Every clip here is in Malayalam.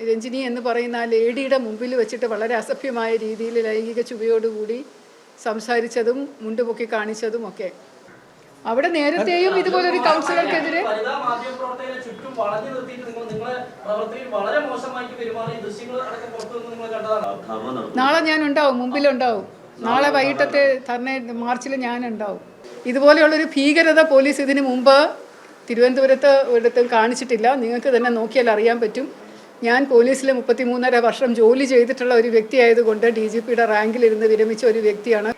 രഞ്ജിനി എന്ന് പറയുന്ന ആ ലേഡിയുടെ മുമ്പിൽ വെച്ചിട്ട് വളരെ അസഭ്യമായ രീതിയിൽ ലൈംഗിക ചുവയോടുകൂടി സംസാരിച്ചതും മുണ്ടുപൊക്കി കാണിച്ചതും ഒക്കെ. അവിടെ നേരത്തെയും ഇതുപോലൊരു കൗൺസിലർക്കെതിരെ നാളെ ഞാൻ ഉണ്ടാവും, മുമ്പിലുണ്ടാവും. നാളെ വൈകിട്ടത്തെ ധർണ മാർച്ചിൽ ഞാൻ ഉണ്ടാവും. ഇതുപോലെയുള്ളൊരു ഭീകരത പോലീസ് ഇതിനു മുമ്പ് തിരുവനന്തപുരത്ത് ഒരിടത്തും കാണിച്ചിട്ടില്ല. നിങ്ങൾക്ക് തന്നെ നോക്കിയാൽ അറിയാൻ പറ്റും. ഞാൻ പോലീസിൽ 33.5 വർഷം ജോലി ചെയ്തിട്ടുള്ള ഒരു വ്യക്തിയായതുകൊണ്ട് DGPയുടെ റാങ്കിലിരുന്ന് വിരമിച്ച ഒരു വ്യക്തിയാണ്.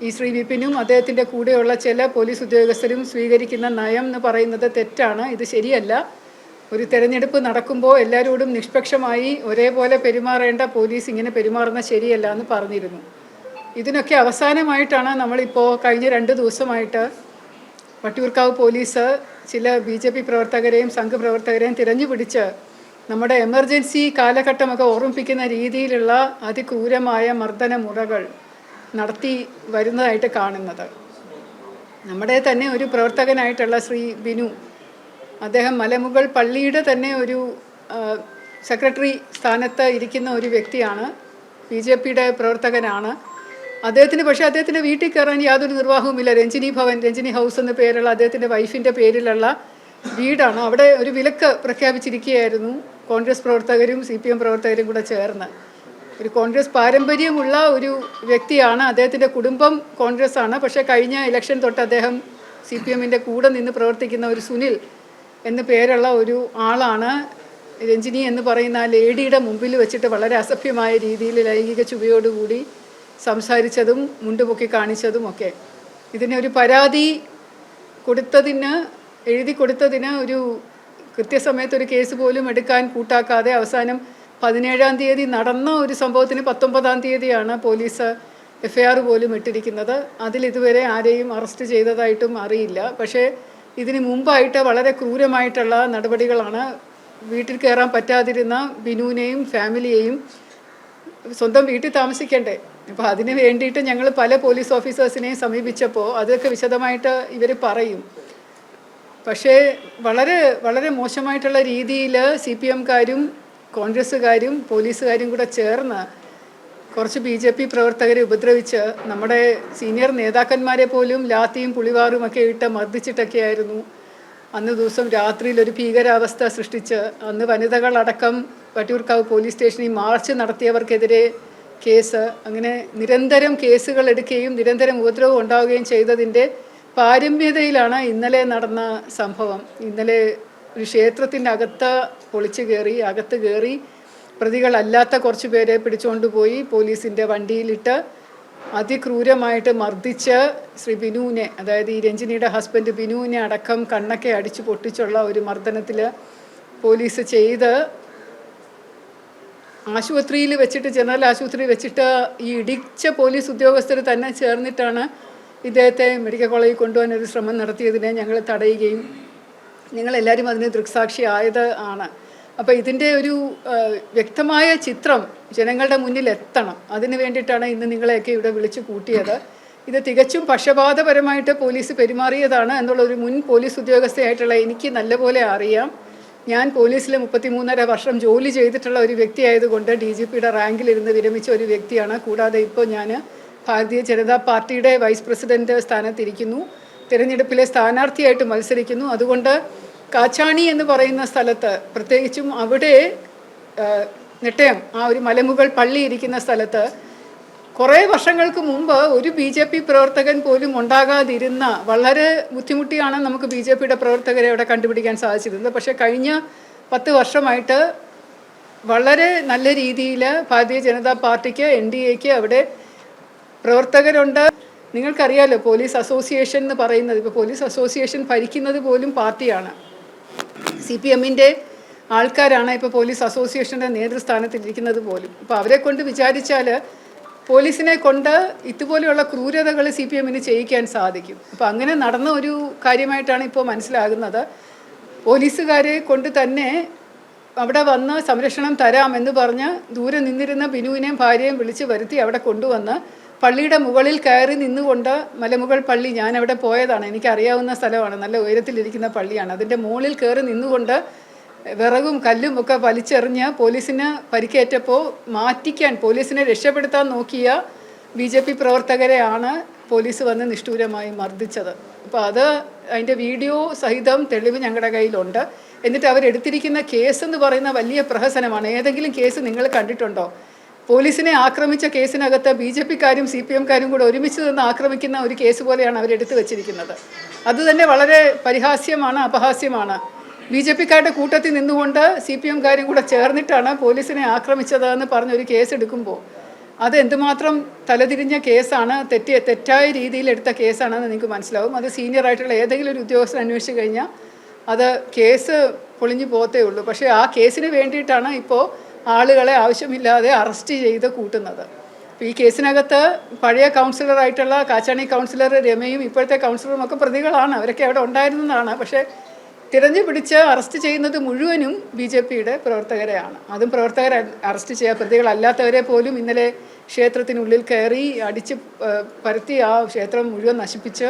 ഈ ശ്രീ വിപിനും അദ്ദേഹത്തിൻ്റെ കൂടെയുള്ള ചില പോലീസ് ഉദ്യോഗസ്ഥരും സ്വീകരിക്കുന്ന നയം എന്ന് പറയുന്നത് തെറ്റാണ്. ഇത് ശരിയല്ല. ഒരു തെരഞ്ഞെടുപ്പ് നടക്കുമ്പോൾ എല്ലാവരോടും നിഷ്പക്ഷമായി ഒരേപോലെ പെരുമാറേണ്ട പോലീസ് ഇങ്ങനെ പെരുമാറുന്ന ശരിയല്ല എന്ന് പറഞ്ഞിരുന്നു. ഇതിനൊക്കെ അവസാനമായിട്ടാണ് നമ്മളിപ്പോൾ കഴിഞ്ഞ 2 ദിവസമായിട്ട് വട്ടിയൂർക്കാവ് പോലീസ് ചില BJP പ്രവർത്തകരെയും സംഘപ്രവർത്തകരെയും തിരഞ്ഞുപിടിച്ച് നമ്മുടെ എമർജൻസി കാലഘട്ടമൊക്കെ ഓർമ്മിപ്പിക്കുന്ന രീതിയിലുള്ള അതിക്രൂരമായ മർദ്ദന മുറകൾ നടത്തി വരുന്നതായിട്ട് കാണുന്നത്. നമ്മുടെ തന്നെ ഒരു പ്രവർത്തകനായിട്ടുള്ള ശ്രീ ബിനു, അദ്ദേഹം മലമുകൾ പള്ളിയുടെ തന്നെ ഒരു സെക്രട്ടറി സ്ഥാനത്ത് ഇരിക്കുന്ന ഒരു വ്യക്തിയാണ്, BJPയുടെ പ്രവർത്തകനാണ്. പക്ഷേ അദ്ദേഹത്തിൻ്റെ വീട്ടിൽ കയറാൻ യാതൊരു നിർവാഹവുമില്ല. രഞ്ജിനി ഭവൻ, രഞ്ജിനി ഹൗസ് എന്ന പേരുള്ള അദ്ദേഹത്തിൻ്റെ വൈഫിൻ്റെ പേരിലുള്ള വീടാണ്. അവിടെ ഒരു വിലക്ക് പ്രഖ്യാപിച്ചിരിക്കുകയായിരുന്നു കോൺഗ്രസ് പ്രവർത്തകരും CPM പ്രവർത്തകരും കൂടെ ചേർന്ന്. ഒരു കോൺഗ്രസ് പാരമ്പര്യമുള്ള ഒരു വ്യക്തിയാണ്. അദ്ദേഹത്തിൻ്റെ കുടുംബം കോൺഗ്രസ് ആണ്. പക്ഷേ കഴിഞ്ഞ ഇലക്ഷൻ തൊട്ട് അദ്ദേഹം CPMൻ്റെ കൂടെ നിന്ന് പ്രവർത്തിക്കുന്ന ഒരു സുനിൽ എന്ന പേരുള്ള ഒരു ആളാണ് രഞ്ജിനി എന്ന് പറയുന്ന ആ ലേഡിയുടെ മുമ്പിൽ വെച്ചിട്ട് വളരെ അസഭ്യമായ രീതിയിൽ ലൈംഗിക ചുവയോടുകൂടി സംസാരിച്ചതും മുണ്ടുപൊക്കി കാണിച്ചതും ഒക്കെ. ഇതിന് ഒരു പരാതി എഴുതി കൊടുത്തതിന് ഒരു കൃത്യസമയത്ത് ഒരു കേസ് പോലും എടുക്കാൻ കൂട്ടാക്കാതെ അവസാനം 17-ാം തീയതി നടന്ന ഒരു സംഭവത്തിന് 19-ാം തീയതിയാണ് പോലീസ് FIR പോലും ഇട്ടിരിക്കുന്നത്. അതിലിതുവരെ ആരെയും അറസ്റ്റ് ചെയ്തതായിട്ടും അറിയില്ല. പക്ഷേ ഇതിന് മുമ്പായിട്ട് വളരെ ക്രൂരമായിട്ടുള്ള നടപടികളാണ്. വീട്ടിൽ കയറാൻ പറ്റാതിരുന്ന ബിനുവിനെയും ഫാമിലിയെയും സ്വന്തം വീട്ടിൽ താമസിക്കണ്ടേ. അപ്പോൾ അതിന് വേണ്ടിയിട്ട് ഞങ്ങൾ പല പോലീസ് ഓഫീസേഴ്സിനെയും സമീപിച്ചപ്പോൾ അതൊക്കെ വിശദമായിട്ട് ഇവർ പറയും. പക്ഷേ വളരെ വളരെ മോശമായിട്ടുള്ള രീതിയിൽ CPMക്കാരും കോൺഗ്രസ്സുകാരും പോലീസുകാരും കൂടെ ചേർന്ന് കുറച്ച് BJP പ്രവർത്തകരെ ഉപദ്രവിച്ച് നമ്മുടെ സീനിയർ നേതാക്കന്മാരെ പോലും ലാത്തിയും പുളിവാറും ഒക്കെ ഇട്ട് മർദ്ദിച്ചിട്ടൊക്കെയായിരുന്നു അന്ന് ദിവസം രാത്രിയിൽ ഒരു ഭീകരാവസ്ഥ സൃഷ്ടിച്ച് അന്ന് വനിതകളടക്കം വട്ടിയൂർക്കാവ് പോലീസ് സ്റ്റേഷനിൽ മാർച്ച് നടത്തിയവർക്കെതിരെ കേസ്, അങ്ങനെ നിരന്തരം കേസുകൾ എടുക്കുകയും നിരന്തരം ഉപദ്രവം ഉണ്ടാവുകയും ചെയ്തതിൻ്റെ പാരമ്യതയിലാണ് ഇന്നലെ നടന്ന സംഭവം. ഇന്നലെ ഒരു ക്ഷേത്രത്തിൻ്റെ അകത്ത് കയറി പ്രതികളല്ലാത്ത കുറച്ച് പേരെ പിടിച്ചുകൊണ്ടുപോയി പോലീസിൻ്റെ വണ്ടിയിലിട്ട് അതിക്രൂരമായിട്ട് മർദ്ദിച്ച് ശ്രീ ബിനുവിനെ, അതായത് ഈ രഞ്ജിനിയുടെ ഹസ്ബൻഡ് ബിനുവിനെ അടക്കം കണ്ണൊക്കെ അടിച്ച് പൊട്ടിച്ചുള്ള ഒരു മർദ്ദനത്തിൽ പോലീസ് ചെയ്ത് ആശുപത്രിയിൽ വെച്ചിട്ട്, ജനറൽ ആശുപത്രിയിൽ വെച്ചിട്ട് ഈ ഇടിച്ച പോലീസ് ഉദ്യോഗസ്ഥർ തന്നെ ചേർന്നിട്ടാണ് ഇദ്ദേഹത്തെ മെഡിക്കൽ കോളേജിൽ കൊണ്ടുപോകാൻ ഒരു ശ്രമം നടത്തിയതിനെ ഞങ്ങൾ തടയുകയും നിങ്ങളെല്ലാവരും അതിന് ദൃക്സാക്ഷി ആയത് ആണ്. അപ്പോൾ ഇതിൻ്റെ ഒരു വ്യക്തമായ ചിത്രം ജനങ്ങളുടെ മുന്നിൽ എത്തണം. അതിന് വേണ്ടിയിട്ടാണ് ഇന്ന് നിങ്ങളെയൊക്കെ ഇവിടെ വിളിച്ചു കൂട്ടിയത്. ഇത് തികച്ചും പക്ഷപാതപരമായിട്ട് പോലീസ് പെരുമാറിയതാണ് എന്നുള്ളൊരു മുൻ പോലീസ് ഉദ്യോഗസ്ഥയായിട്ടുള്ള എനിക്ക് നല്ലപോലെ അറിയാം. ഞാൻ പോലീസിൽ 33.5 വർഷം ജോലി ചെയ്തിട്ടുള്ള ഒരു വ്യക്തിയായതുകൊണ്ട് DGPയുടെ റാങ്കിലിരുന്ന് വിരമിച്ച ഒരു വ്യക്തിയാണ്. കൂടാതെ ഇപ്പോൾ ഞാൻ ഭാരതീയ ജനതാ പാർട്ടിയുടെ വൈസ് പ്രസിഡൻറ്റ് സ്ഥാനത്തിരിക്കുന്നു, തിരഞ്ഞെടുപ്പിലെ സ്ഥാനാർത്ഥിയായിട്ട് മത്സരിക്കുന്നു. അതുകൊണ്ട് കാച്ചാണി എന്ന് പറയുന്ന സ്ഥലത്ത്, പ്രത്യേകിച്ചും അവിടെ നെട്ടയം ആ ഒരു മലമുകൾ പള്ളി ഇരിക്കുന്ന സ്ഥലത്ത് കുറേ വർഷങ്ങൾക്ക് മുമ്പ് ഒരു BJP പ്രവർത്തകൻ പോലും ഉണ്ടാകാതിരുന്ന, വളരെ ബുദ്ധിമുട്ടിയാണ് നമുക്ക് BJPയുടെ പ്രവർത്തകരെ അവിടെ കണ്ടുപിടിക്കാൻ സാധിച്ചിരുന്നത്. പക്ഷേ കഴിഞ്ഞ 10 വർഷമായിട്ട് വളരെ നല്ല രീതിയിൽ ഭാരതീയ ജനതാ പാർട്ടിക്ക് NDAക്ക് അവിടെ പ്രവർത്തകരുണ്ട്. നിങ്ങൾക്കറിയാലോ പോലീസ് അസോസിയേഷൻ എന്ന് പറയുന്നത്, ഇപ്പോൾ പോലീസ് അസോസിയേഷൻ ഭരിക്കുന്നത് പോലും പാർട്ടിയാണ്. CPMൻ്റെ ആൾക്കാരാണ് ഇപ്പോൾ പോലീസ് അസോസിയേഷൻ്റെ നേതൃസ്ഥാനത്തിരിക്കുന്നത് പോലും. അപ്പോൾ അവരെ കൊണ്ട് വിചാരിച്ചാൽ പോലീസിനെ കൊണ്ട് ഇതുപോലെയുള്ള ക്രൂരതകൾ CPMന് ചെയ്യിക്കാൻ സാധിക്കും. അപ്പോൾ അങ്ങനെ നടന്ന ഒരു കാര്യമായിട്ടാണ് ഇപ്പോൾ മനസ്സിലാകുന്നത്. പോലീസുകാരെ കൊണ്ട് തന്നെ അവിടെ വന്ന് സംരക്ഷണം തരാമെന്ന് പറഞ്ഞ് ദൂരെ നിന്നിരുന്ന ബിനുവിനെയും ഭാര്യയും വിളിച്ച് വരുത്തി അവിടെ കൊണ്ടുവന്ന് പള്ളിയുടെ മുകളിൽ കയറി നിന്നുകൊണ്ട്, മലമുകൾ പള്ളി ഞാൻ അവിടെ പോയതാണ്, എനിക്കറിയാവുന്ന സ്ഥലമാണ്, നല്ല ഉയരത്തിലിരിക്കുന്ന പള്ളിയാണ്, അതിൻ്റെ മുകളിൽ കയറി നിന്നുകൊണ്ട് വിറകും കല്ലും ഒക്കെ വലിച്ചെറിഞ്ഞ് പോലീസിന് പരിക്കേറ്റപ്പോൾ മാറ്റിക്കാൻ, പോലീസിനെ രക്ഷപ്പെടുത്താൻ നോക്കിയ BJP പ്രവർത്തകരെയാണ് പോലീസ് വന്ന് നിഷ്ഠൂരമായി മർദ്ദിച്ചത്. അപ്പോൾ അതിൻ്റെ വീഡിയോ സഹിതം തെളിവ് ഞങ്ങളുടെ കയ്യിലുണ്ട്. എന്നിട്ട് അവരെടുത്തിരിക്കുന്ന കേസെന്ന് പറയുന്ന വലിയ പ്രഹസനമാണ്. ഏതെങ്കിലും കേസ് നിങ്ങൾ കണ്ടിട്ടുണ്ടോ? പോലീസിനെ ആക്രമിച്ച കേസിനകത്ത് BJPക്കാരും CPMക്കാരും കൂടെ ഒരുമിച്ച് നിന്ന് ആക്രമിക്കുന്ന ഒരു കേസ് പോലെയാണ് അവരെടുത്ത് വെച്ചിരിക്കുന്നത്. അതുതന്നെ വളരെ പരിഹാസ്യമാണ്, അപഹാസ്യമാണ്. BJPക്കാരുടെ കൂട്ടത്തിൽ നിന്നുകൊണ്ട് CPMക്കാരും കൂടെ ചേർന്നിട്ടാണ് പോലീസിനെ ആക്രമിച്ചതെന്ന് പറഞ്ഞൊരു കേസ് എടുക്കുമ്പോൾ അത് എന്തുമാത്രം തലതിരിഞ്ഞ കേസാണ്, തെറ്റായ രീതിയിൽ എടുത്ത കേസാണെന്ന് നിങ്ങൾക്ക് മനസ്സിലാവും. അത് സീനിയറായിട്ടുള്ള ഏതെങ്കിലും ഒരു ഉദ്യോഗസ്ഥൻ അന്വേഷിച്ച് കഴിഞ്ഞാൽ അത് കേസ് പൊളിഞ്ഞു പോകത്തേ ഉള്ളൂ. പക്ഷേ ആ കേസിന് വേണ്ടിയിട്ടാണ് ഇപ്പോൾ ആളുകളെ ആവശ്യമില്ലാതെ അറസ്റ്റ് ചെയ്ത് കൂട്ടുന്നത്. അപ്പോൾ ഈ കേസിനകത്ത് പഴയ കൗൺസിലറായിട്ടുള്ള കാച്ചാണി കൗൺസിലർ രമയും ഇപ്പോഴത്തെ കൗൺസിലറും ഒക്കെ പ്രതികളാണ്. അവരൊക്കെ അവിടെ ഉണ്ടായിരുന്നതാണ്. പക്ഷേ തിരഞ്ഞു പിടിച്ച് അറസ്റ്റ് ചെയ്യുന്നത് മുഴുവനും BJPയുടെ പ്രവർത്തകരെയാണ്. അതും പ്രവർത്തകരെ അറസ്റ്റ് ചെയ്യുക, പ്രതികളല്ലാത്തവരെ പോലും ഇന്നലെ ക്ഷേത്രത്തിനുള്ളിൽ കയറി അടിച്ച് പരത്തി ആ ക്ഷേത്രം മുഴുവൻ നശിപ്പിച്ച്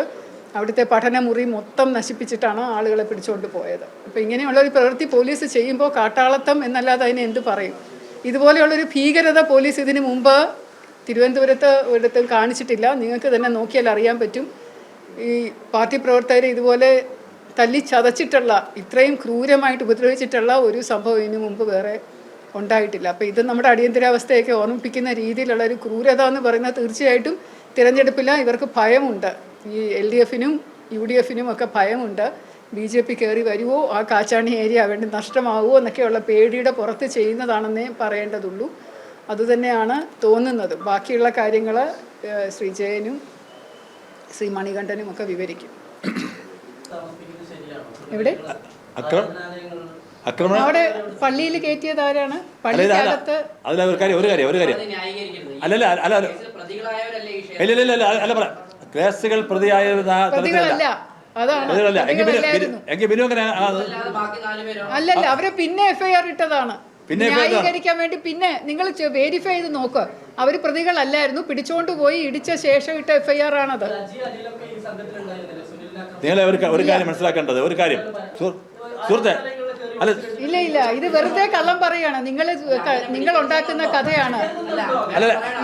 അവിടുത്തെ പഠനമുറി മൊത്തം നശിപ്പിച്ചിട്ടാണ് ആളുകളെ പിടിച്ചുകൊണ്ട് പോയത്. അപ്പോൾ ഇങ്ങനെയുള്ളൊരു പ്രവൃത്തി പോലീസ് ചെയ്യുമ്പോൾ കാട്ടാളത്തം എന്നല്ലാതെ അതിനെ എന്ത് പറയും? ഇതുപോലെയുള്ളൊരു ഭീകരത പോലീസ് ഇതിനു മുമ്പ് തിരുവനന്തപുരത്ത് ഒരിടത്തും കാണിച്ചിട്ടില്ല. നിങ്ങൾക്ക് തന്നെ നോക്കിയാൽ അറിയാൻ പറ്റും. ഈ പാർട്ടി പ്രവർത്തകരെ ഇതുപോലെ തല്ലി ചതച്ചിട്ടുള്ള, ഇത്രയും ക്രൂരമായിട്ട് ഉപദ്രവിച്ചിട്ടുള്ള ഒരു സംഭവം ഇതിനു മുമ്പ് വേറെ ഉണ്ടായിട്ടില്ല. അപ്പോൾ ഇത് നമ്മുടെ അടിയന്തരാവസ്ഥയൊക്കെ ഓർമ്മിപ്പിക്കുന്ന രീതിയിലുള്ള ഒരു ക്രൂരത എന്ന് പറയുന്നത് തീർച്ചയായിട്ടും തിരഞ്ഞെടുപ്പില്ല. ഇവർക്ക് ഭയമുണ്ട്. ഈ LDFനും UDFനും ഒക്കെ ഭയമുണ്ട്. BJP കയറി വരുമോ, ആ കാച്ചാണി ഏരിയ വേണ്ടി നഷ്ടമാവുമോ എന്നൊക്കെയുള്ള പേടിയുടെ പുറത്ത് ചെയ്യുന്നതാണെന്നേ പറയേണ്ടതുള്ളൂ. അതുതന്നെയാണ് തോന്നുന്നത്. ബാക്കിയുള്ള കാര്യങ്ങൾ ശ്രീ ജയനും ശ്രീ മണികണ്ഠനും ഒക്കെ വിവരിക്കും. എവിടെ അവിടെ പള്ളിയിൽ കയറ്റിയത് ആരാണ്? പള്ളിക്കകത്ത് കേസുകൾ പ്രതിയായല്ല. അല്ലല്ല, അവരെ പിന്നെ FIR ഇട്ടതാണ്. ന്യായീകരിക്കാൻ വേണ്ടി പിന്നെ നിങ്ങൾ വെരിഫൈ ചെയ്ത് നോക്കുക. അവർ പ്രതികളല്ലായിരുന്നു, പിടിച്ചുകൊണ്ട് പോയി ഇടിച്ച ശേഷം ഇട്ട FIR ആണത്. നിങ്ങളെ ഒരു കാര്യം മനസ്സിലാക്കേണ്ടത്, ഒരു കാര്യം സുഹൃത്തെ, ഇല്ല ഇത് വെറുതെ കള്ളം പറയാണ്. നിങ്ങൾ ഉണ്ടാക്കുന്ന കഥയാണ്.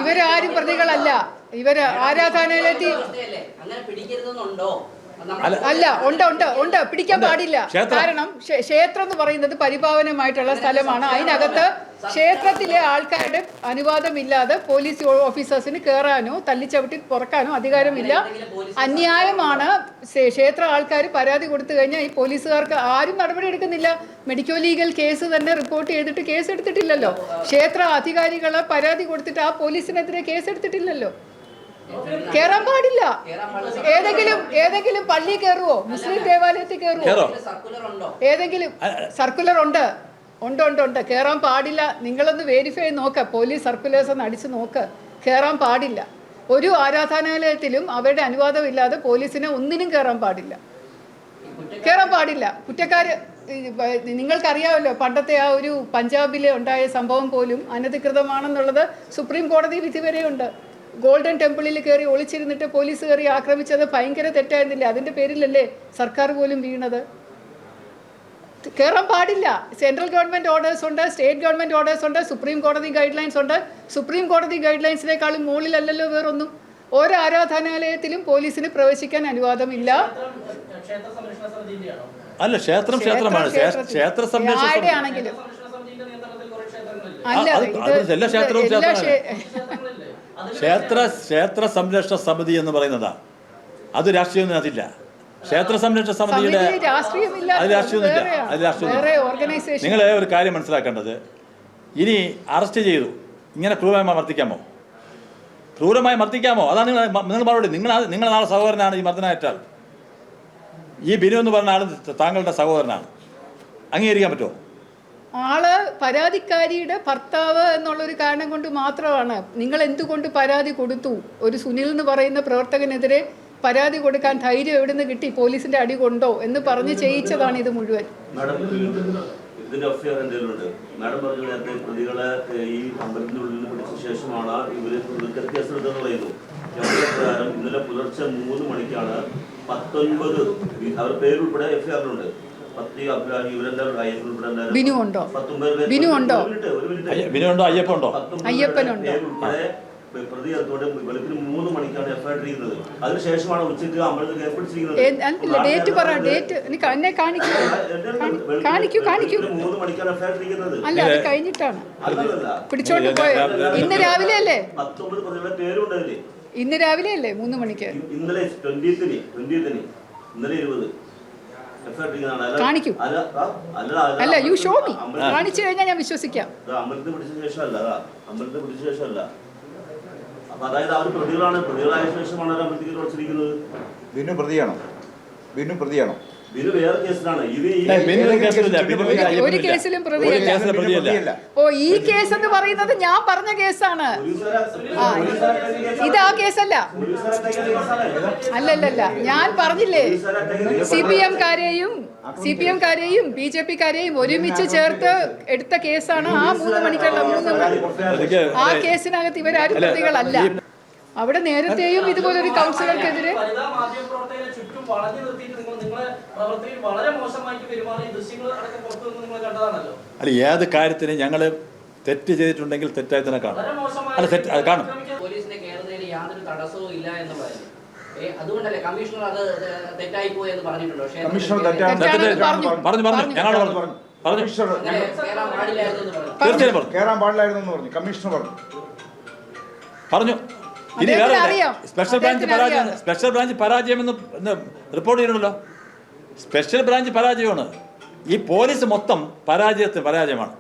ഇവരാരും പ്രതികളല്ല. ഇവര് ആരാധനാലയത്തിൽ അല്ല, ഉണ്ട്, പിടിക്കാൻ പാടില്ല. കാരണം ക്ഷേത്രം എന്ന് പറയുന്നത് പരിപാവനമായിട്ടുള്ള സ്ഥലമാണ്. അതിനകത്ത് ക്ഷേത്രത്തിലെ ആൾക്കാരുടെ അനുവാദമില്ലാതെ പോലീസ് ഓഫീസേഴ്സിന് കയറാനോ തല്ലിച്ചവിട്ടി പുറക്കാനോ അധികാരമില്ല. അന്യായമാണ്. ക്ഷേത്ര ആൾക്കാർ പരാതി കൊടുത്തു കഴിഞ്ഞാൽ ഈ പോലീസുകാർക്ക് ആരും നടപടി എടുക്കുന്നില്ല. മെഡിക്കോ ലീഗൽ കേസ് തന്നെ റിപ്പോർട്ട് ചെയ്തിട്ട് കേസ് എടുത്തിട്ടില്ലല്ലോ. ക്ഷേത്ര അധികാരികളെ പരാതി കൊടുത്തിട്ട് ആ പോലീസിനെതിരെ കേസ് എടുത്തിട്ടില്ലല്ലോ. കേറാൻ പാടില്ല. ഏതെങ്കിലും പള്ളി കയറുവോ? മുസ്ലിം ദേവാലയത്തിൽ കയറുവോ? ഏതെങ്കിലും സർക്കുലർ ഉണ്ട്. കയറാൻ പാടില്ല. നിങ്ങളൊന്ന് വെരിഫൈ ചെയ്ത് നോക്ക. പോലീസ് സർക്കുലേഴ്സ് ഒന്ന് അടിച്ച് നോക്ക്. കയറാൻ പാടില്ല. ഒരു ആരാധനാലയത്തിലും അവരുടെ അനുവാദമില്ലാതെ പോലീസിനെ ഒന്നിനും കയറാൻ പാടില്ല. കുറ്റക്കാര് നിങ്ങൾക്കറിയാമല്ലോ, പണ്ടത്തെ ആ ഒരു പഞ്ചാബിലെ ഉണ്ടായ സംഭവം പോലും അനധികൃതമാണെന്നുള്ളത് സുപ്രീം കോടതി വിധി വരെയുണ്ട്. ഗോൾഡൻ ടെമ്പിളിൽ കയറി ഒളിച്ചിരുന്നിട്ട് പോലീസ് കയറി ആക്രമിച്ചത് ഭയങ്കര തെറ്റായിരുന്നില്ല? അതിൻ്റെ പേരിലല്ലേ സർക്കാർ പോലും വീണത്? കയറാൻ പാടില്ല. സെൻട്രൽ ഗവൺമെൻറ് ഓർഡേഴ്സ് ഉണ്ട്, സ്റ്റേറ്റ് ഗവൺമെൻറ് ഓർഡേഴ്സ് ഉണ്ട്, സുപ്രീം കോടതി ഗൈഡ് ലൈൻസ് ഉണ്ട്. സുപ്രീം കോടതി ഗൈഡ് ലൈൻസിനേക്കാളും മുകളിലല്ലല്ലോ വേറൊന്നും. ഓരോ ആരാധനാലയത്തിലും പോലീസിന് പ്രവേശിക്കാൻ അനുവാദമില്ല. അല്ല, ക്ഷേത്രമാണ്. ആരുടെയാണെങ്കിലും അല്ല, ക്ഷേത്ര സംരക്ഷണ സമിതി എന്ന് പറയുന്നതാ, അത് രാഷ്ട്രീയമൊന്നും അതില്ല. ക്ഷേത്ര സംരക്ഷണ സമിതിയുടെ അത് രാഷ്ട്രീയമൊന്നുമില്ല. നിങ്ങൾ ഒരു കാര്യം മനസ്സിലാക്കേണ്ടത്, ഇനി അറസ്റ്റ് ചെയ്തു ഇങ്ങനെ ക്രൂരമായി മർദ്ദിക്കാമോ? അതാണ് നിങ്ങൾ മറുപടി. നിങ്ങൾ നാളെ സഹോദരനാണ് ഈ മർദ്ദനമേറ്റാൽ. ഈ ബിനു എന്ന് പറഞ്ഞ ആൾ താങ്കളുടെ സഹോദരനാണ്. അംഗീകരിക്കാൻ പറ്റുമോ? ആള് പരാതിക്കാരിയുടെ ഭർത്താവ് എന്നുള്ളൊരു കാരണം കൊണ്ട് മാത്രമാണ്. നിങ്ങൾ എന്തുകൊണ്ട് പരാതി കൊടുത്തു? ഒരു സുനിൽ എന്ന് പറയുന്ന പ്രവർത്തകനെതിരെ പരാതി കൊടുക്കാൻ ധൈര്യം എവിടെ നിന്ന് കിട്ടി? പോലീസിന്റെ അടി കൊണ്ടോ എന്ന് പറഞ്ഞ് ചെയ്യിച്ചതാണ് ഇത് മുഴുവൻ. ഇന്നലെ പുലർച്ചെ 3 മണിക്കാണ് 19 അവർ പേരുൾപ്പെടെ FIR-ലുണ്ട് ബിനു ഉണ്ടോ? ബിനു ഉണ്ടോ? ബിനുണ്ടോ? അയ്യപ്പുണ്ടോ? അയ്യപ്പനുണ്ടോ? പ്രതി വെളുപ്പിന് 3 മണിക്കാണ് എഫ്ഐആർ ചെയ്യുന്നത്. അതിനുശേഷമാണ് ഉച്ചയ്ക്ക് അമ്പലത്തിൽ ഏർപ്പെടുത്തിയിരിക്കുന്നത്. ഡേറ്റ് പറ, ഡേറ്റ് എന്നെ കാണിക്കൂ. 3 മണിക്കാണ് എഫ്ഐആർ ചെയ്യുന്നത്. അല്ല, അത് കഴിഞ്ഞിട്ടാണ് പിടിച്ചോണ്ട് പോയത്. ഇന്ന് രാവിലെ അല്ലേ? 19 പ്രതികളുടെ പേരുണ്ട് അതില്. ഇന്ന് രാവിലെ അല്ലേ 3 മണിക്ക്? ഇന്നലെ 20th ഇന്നലെ 20 കാണിക്കൂ. അല്ല, യു ഷോ മീ. കാണിച്ചു കഴിഞ്ഞാൽ ഞാൻ വിശ്വസിക്കാം. അമ്പലത്തിൽ പിടിച്ച ശേഷമല്ല, അമ്പലത്തിൽ പിടിച്ച ശേഷമല്ല. അപ്പൊ അതായത് അവർ പ്രതികളായ ശേഷമാണ് അമ്പലത്തിൽ വെച്ചിരിക്കുന്നത്. ബിനു പ്രതിയാണോ? ബിനു പ്രതിയാണോ? ബിനു വേറെ കേസിലാണ്. ഒരു കേസിലും പ്രതിയല്ല. ഓ, ഈ കേസ് എന്ന് പറയുന്നത് ഞാൻ പറഞ്ഞ കേസാണ്. ഇത് ആ കേസല്ല. അല്ലല്ല, ഞാൻ പറഞ്ഞില്ലേ, CPM കാരെയും BJP കാരെയും ഒരുമിച്ച് ചേർത്ത് എടുത്ത കേസാണ് ആ 3 മണിക്കുള്ള 3. ആ കേസിനകത്ത് ഇവരാരും പ്രതികളല്ല. അവിടെ നേരത്തെയും ഇതുപോലൊരു കൗൺസിലർക്കെതിരെ അല്ല, ഏത് കാര്യത്തിന് ഞങ്ങൾ തെറ്റ് ചെയ്തിട്ടുണ്ടെങ്കിൽ തെറ്റായി തന്നെ കാണും. അല്ല, തെറ്റ് കാണും. പോലീസിനെ കയറുന്നതിന് യാതൊരു തടസ്സവും ഇല്ല എന്ന് പറയുന്നു. അതുകൊണ്ടല്ലേ കമ്മീഷണർ അത് തെറ്റായി പോയി എന്ന് പറഞ്ഞിട്ടുണ്ടോ? കയറാൻ പാടില്ലായിരുന്നു എന്ന് പറഞ്ഞു കമ്മീഷണർ പറഞ്ഞു. ഇനി വേറെ സ്പെഷ്യൽ ബ്രാഞ്ച് പരാജയം എന്ന് റിപ്പോർട്ട് ചെയ്യണമല്ലോ. സ്പെഷ്യൽ ബ്രാഞ്ച് പരാജയമാണ്. ഈ പോലീസ് മൊത്തം പരാജയമാണ്.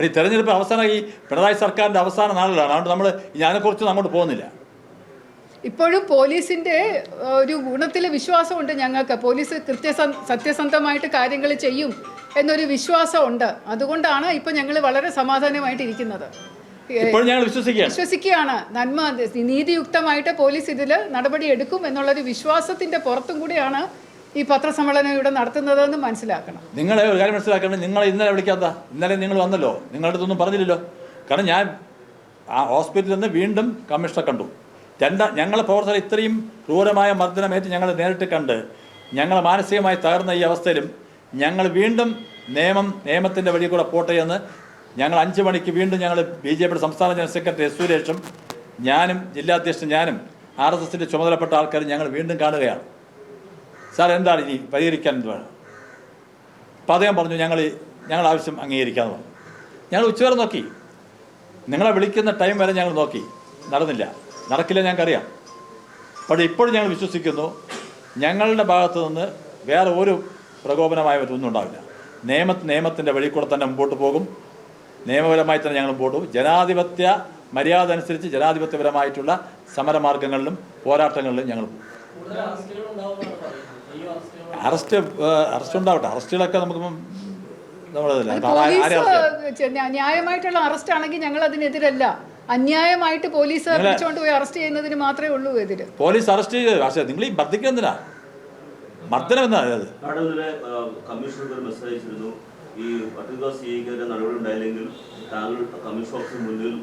ഈ തെരഞ്ഞെടുപ്പ് അവസാനം ഈ പിണറായി സർക്കാരിൻ്റെ അവസാന നാളുകളാണ്. അതുകൊണ്ട് നമ്മൾ അതിനെക്കുറിച്ചൊന്നും അങ്ങോട്ട് പോകുന്നില്ല. ഇപ്പോഴും പോലീസിൻ്റെ ഒരു ഗുണത്തിൽ വിശ്വാസമുണ്ട് ഞങ്ങൾക്ക്. പോലീസ് സത്യസന്ധമായിട്ട് കാര്യങ്ങൾ ചെയ്യും എന്നൊരു വിശ്വാസമുണ്ട്. അതുകൊണ്ടാണ് ഇപ്പം ഞങ്ങൾ വളരെ സമാധാനമായിട്ട് ഇരിക്കുന്നത്. വിശ്വസിക്കുകയാണ്. നീതിയുക്തമായിട്ട് പോലീസ് ഇതിൽ നടപടി എടുക്കും എന്നുള്ളൊരു വിശ്വാസത്തിൻ്റെ പുറത്തും കൂടിയാണ് ഈ പത്രസമ്മേളനം ഇവിടെ നടത്തുന്നതെന്ന് മനസ്സിലാക്കണം. നിങ്ങളെ ഒരു കാര്യം മനസ്സിലാക്കണം. നിങ്ങൾ ഇന്നലെ വിളിക്കാത്ത, ഇന്നലെ നിങ്ങൾ വന്നല്ലോ, നിങ്ങളുടെ അടുത്തൊന്നും പറഞ്ഞില്ലല്ലോ. കാരണം ഞാൻ ആ ഹോസ്പിറ്റലിൽ നിന്ന് വീണ്ടും കമ്മീഷണറെ കണ്ടു. ഞങ്ങളെ പ്രവർത്തകർ ഇത്രയും ക്രൂരമായ മർദ്ദനമേറ്റ് ഞങ്ങൾ നേരിട്ട് കണ്ട് ഞങ്ങൾ മാനസികമായി തകർന്ന ഈ അവസ്ഥയിലും ഞങ്ങൾ വീണ്ടും നിയമത്തിൻ്റെ വഴി കൂടെ പോട്ടെ എന്ന് ഞങ്ങൾ 5 മണിക്ക് വീണ്ടും ഞങ്ങൾ BJP സംസ്ഥാന ജനറൽ സെക്രട്ടറി എസ് സുരേഷും ഞാനും ജില്ലാ അധ്യക്ഷൻ ഞാനും RSSൻ്റെ ചുമതലപ്പെട്ട ആൾക്കാരും ഞങ്ങൾ വീണ്ടും കാണുകയാണ്. സാർ, എന്താണ് ഇനി പരിഹരിക്കാൻ എന്ത് വേണം? അപ്പോൾ അദ്ദേഹം പറഞ്ഞു ഞങ്ങൾ ആവശ്യം അംഗീകരിക്കാമെന്ന് പറഞ്ഞു. ഞങ്ങൾ ഉച്ചവരെ നോക്കി, നിങ്ങളെ വിളിക്കുന്ന ടൈം വരെ ഞങ്ങൾ നോക്കി, നടക്കില്ല ഞങ്ങൾക്കറിയാം. പക്ഷേ ഇപ്പോഴും ഞങ്ങൾ വിശ്വസിക്കുന്നു ഞങ്ങളുടെ ഭാഗത്തു നിന്ന് വേറെ ഒരു പ്രകോപനമായ ഒന്നും ഉണ്ടാവില്ല. നിയമത്തിൻ്റെ വഴി കൂടെ തന്നെ മുമ്പോട്ട് പോകും. നിയമപരമായി തന്നെ ഞങ്ങൾ മുമ്പോട്ട് പോകും. ജനാധിപത്യ മര്യാദ അനുസരിച്ച് ജനാധിപത്യപരമായിട്ടുള്ള സമരമാർഗങ്ങളിലും പോരാട്ടങ്ങളിലും ഞങ്ങൾ പോകും. അറസ്റ്റ് ഉണ്ടാവട്ടെ. അറസ്റ്റുകളൊക്കെ നമുക്ക് ന്യായമായിട്ടുള്ള അറസ്റ്റ് ആണെങ്കിൽ ഞങ്ങൾ അതിനെതിരല്ല. അന്യായമായിട്ട് പോലീസ് പിടിച്ചുകൊണ്ട് പോയി അറസ്റ്റ് ചെയ്യുന്നതിന് മാത്രമേ ഉള്ളൂ എതിര്. പോലീസ് അറസ്റ്റ് ചെയ്ത്, പക്ഷേ നിങ്ങൾ ഈ മർദ്ദിക്കുന്നതിനാ മർദ്ദനം എന്നാ കമ്മീഷണർ മെസ്സേജ് അയച്ചിരുന്നു. ഈ പട്ടിക CA നടപടി ഉണ്ടായില്ലെങ്കിൽ താങ്കൾ കമ്മീഷൻ ഓഫീസിന് മുന്നിൽ